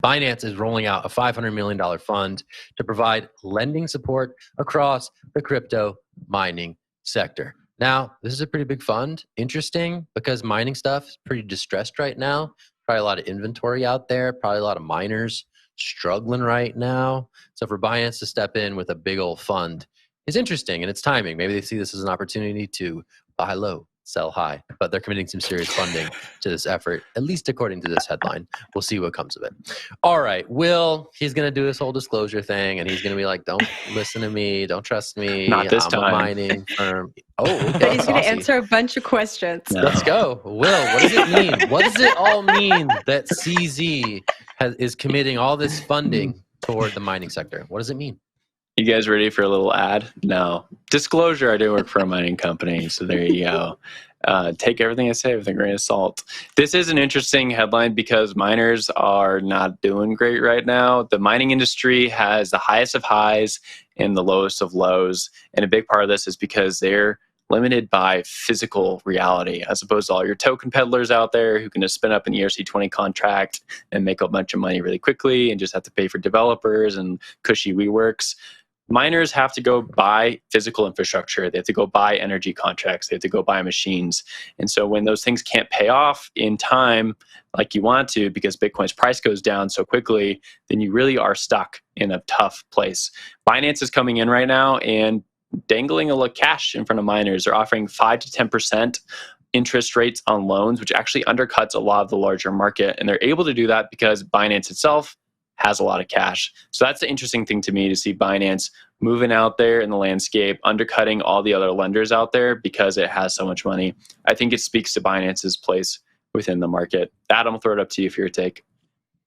Binance is rolling out a $500 million fund to provide lending support across the crypto mining sector. Now, this is a pretty big fund. Interesting because mining stuff is pretty distressed right now. Probably a lot of inventory out there, probably a lot of miners struggling right now. So for Binance to step in with a big old fund is interesting, and it's timing. Maybe they see this as an opportunity to buy low, sell high, but they're committing some serious funding to this effort, at least according to this headline. We'll see what comes of it. All right, Will, he's going to do this whole disclosure thing, and he's going to be like, don't listen to me, don't trust me. Not this time. I'm a mining firm. Oh, okay. But he's going to answer a bunch of questions. No. Let's go. Will, what does it mean? What does it all mean that CZ is committing all this funding toward the mining sector? What does it mean? You guys ready for a little ad? No. Disclosure, I do work for a mining company, so there you go. Take everything I say with a grain of salt. This is an interesting headline because miners are not doing great right now. The mining industry has the highest of highs and the lowest of lows, and a big part of this is because they're limited by physical reality, as opposed to all your token peddlers out there who can just spin up an ERC20 contract and make a bunch of money really quickly and just have to pay for developers and cushy WeWorks. Miners have to go buy physical infrastructure. They have to go buy energy contracts. They have to go buy machines. And so when those things can't pay off in time like you want to because Bitcoin's price goes down so quickly, then you really are stuck in a tough place. Binance is coming in right now and dangling a little cash in front of miners. They're offering 5 to 10% interest rates on loans, which actually undercuts a lot of the larger market. And they're able to do that because Binance itself has a lot of cash. So that's the interesting thing to me, to see Binance moving out there in the landscape, undercutting all the other lenders out there because it has so much money. I think it speaks to Binance's place within the market. Adam, I'll throw it up to you for your take.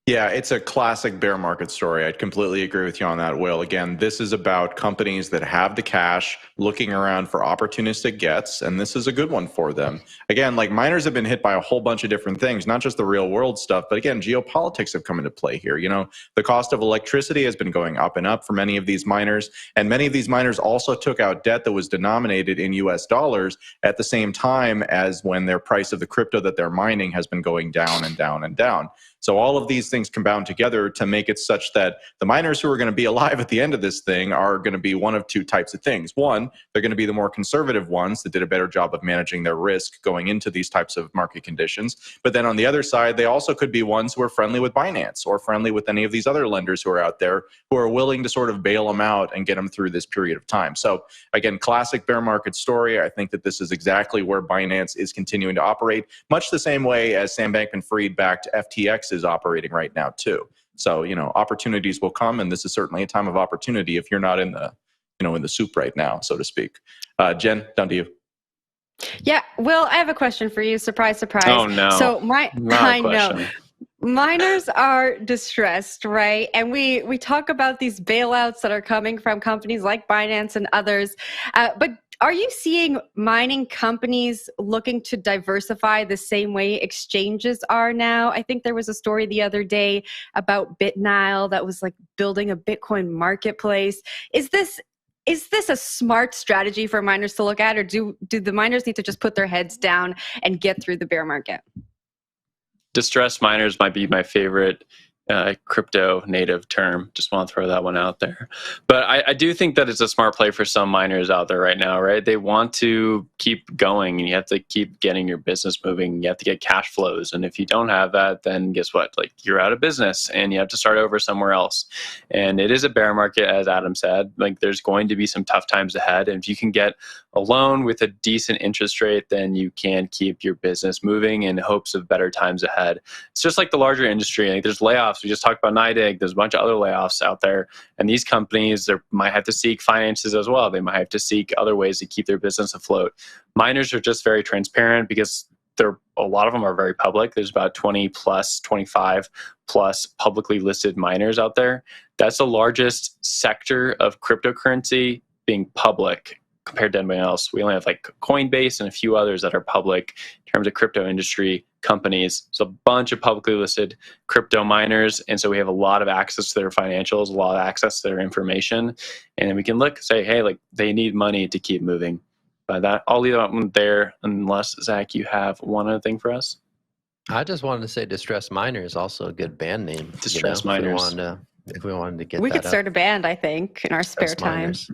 Yeah, it's a classic bear market story. I'd completely agree with you on that, Will. Again, this is about companies that have the cash looking around for opportunistic gets, and this is a good one for them. Again, like miners have been hit by a whole bunch of different things, not just the real world stuff, but again, geopolitics have come into play here. You know, the cost of electricity has been going up and up for many of these miners, and many of these miners also took out debt that was denominated in US dollars at the same time as when their price of the crypto that they're mining has been going down and down and down. So all of these things compound together to make it such that the miners who are going to be alive at the end of this thing are going to be one of two types of things. One, they're going to be the more conservative ones that did a better job of managing their risk going into these types of market conditions. But then on the other side, they also could be ones who are friendly with Binance or friendly with any of these other lenders who are out there who are willing to sort of bail them out and get them through this period of time. So again, classic bear market story. I think that this is exactly where Binance is continuing to operate, much the same way as Sam Bankman-Fried backed FTX is operating right now too. So, you know, opportunities will come, and this is certainly a time of opportunity if you're not in the, you know, in the soup right now, so to speak. Jen, down to you. Yeah, Will, I have a question for you. Surprise, surprise. Oh, no. So I know. Question. Miners are distressed, right? And we talk about these bailouts that are coming from companies like Binance and others. But are you seeing mining companies looking to diversify the same way exchanges are now? I think there was a story the other day about BitNile that was like building a Bitcoin marketplace. Is this a smart strategy for miners to look at, or do the miners need to just put their heads down and get through the bear market? Distressed miners might be my favorite crypto native term. Just want to throw that one out there. But I do think that it's a smart play for some miners out there right now, right? They want to keep going, and you have to keep getting your business moving. You have to get cash flows. And if you don't have that, then guess what? Like, you're out of business and you have to start over somewhere else. And it is a bear market, as Adam said. Like, there's going to be some tough times ahead. And if you can get a loan with a decent interest rate, then you can keep your business moving in hopes of better times ahead. It's just like the larger industry. Like, there's layoffs. We just talked about NYDIG. There's a bunch of other layoffs out there. And these companies might have to seek finances as well. They might have to seek other ways to keep their business afloat. Miners are just very transparent because a lot of them are very public. There's about 20 plus, 25 plus publicly listed miners out there. That's the largest sector of cryptocurrency being public compared to anybody else. We only have like Coinbase and a few others that are public in terms of crypto industry companies. So a bunch of publicly listed crypto miners. And so we have a lot of access to their financials, a lot of access to their information. And then we can say, hey, like, they need money to keep moving. But I'll leave that one there, unless, Zach, you have one other thing for us. I just wanted to say Distress Miner is also a good band name. Distress Miners. If we wanted to get We that could start a band, I think, in our spare Distress time. Miners.